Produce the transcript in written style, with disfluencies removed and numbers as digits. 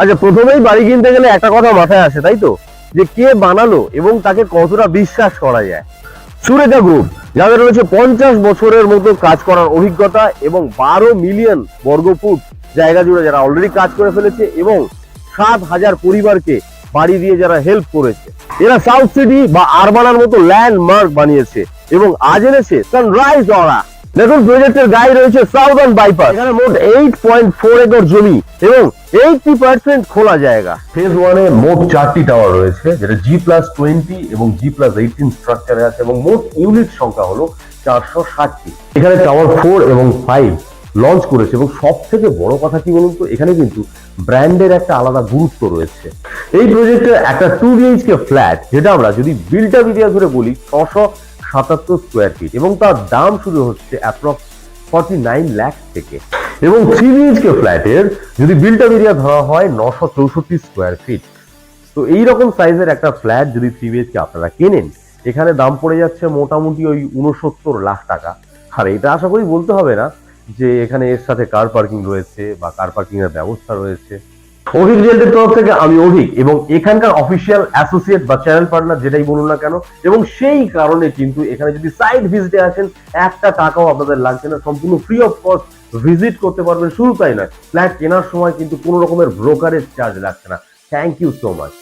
আচ্ছা, প্রথমেই বাড়ি কিনতে গেলে একটা কথা মাথায় আসে, তাই তো, যে কে বানালো এবং তাকে কতটা বিশ্বাস করা যায়। সুরেখা গ্রুপ, যাদের রয়েছে 50 বছরের মতো কাজ করার অভিজ্ঞতা এবং 12 মিলিয়ন বর্গফুট জায়গা জুড়ে যারা অলরেডি কাজ করে ফেলেছে এবং 7,000 পরিবারকে বাড়ি দিয়ে যারা হেল্প করেছে। এরা সাউথ সিটি বা আরবানার মতো ল্যান্ডমার্ক বানিয়েছে এবং আজ এনেছে সানরাইজ অরা। দেখুন, প্রজেক্টের গায়ে রয়েছে সাউদার্ন বাইপাস। এখানে মোট 8.4 একর জমি এবং 80% খোলা জায়গা। ফেজ 1 এ মোট 4টি টাওয়ার রয়েছে, যেটা G+20 এবং G+18 স্ট্রাকচারে আছে এবং মোট ইউনিট সংখ্যা হলো 460টি। এখানে টাওয়ার 4 এবং 5 লঞ্চ করেছে এবং সব থেকে বড় কথা কি বলুন তো, এখানে কিন্তু ব্র্যান্ডের একটা আলাদা গুরুত্ব রয়েছে। এই প্রজেক্টের একটা 2 BHK ফ্ল্যাট, যেটা আমরা যদি বিল্টা এরিয়া ধরে বলি 677 স্কোয়ার ফিট, এবং তার দাম শুরু হচ্ছে অ্যাপ্রক্স 49 লাখ থেকে। এবং 3 BHK ফ্ল্যাটের যদি বিল্টা এরিয়া ধরা হয় 964 স্কোয়ার ফিট। তো এইরকম সাইজের একটা ফ্ল্যাট যদি 3 BHK আপনারা কেনেন, এখানে দাম পড়ে যাচ্ছে মোটামুটি ওই 69 লাখ টাকা। আর এটা আশা করি বলতে হবে না যে এখানে এর সাথে কার পার্কিং রয়েছে বা কার পার্কিং এর ব্যবস্থা রয়েছে। অভিক রিয়েলটির তরফ থেকে আমি অভিক, এবং এখানকার অফিসিয়াল অ্যাসোসিয়েট বা চ্যানেল পার্টনার যেটাই বলুন না কেন। এবং সেই কারণে কিন্তু এখানে যদি সাইট ভিজিটে আসেন, একটা টাকাও আপনাদের লাগছে না, সম্পূর্ণ ফ্রি অফ কস্ট ভিজিট করতে পারবেন। শুধু তাই নয়, ফ্ল্যাট কেনার সময় কিন্তু কোনো রকমের ব্রোকারেজ চার্জ লাগছে না। Thank you so much.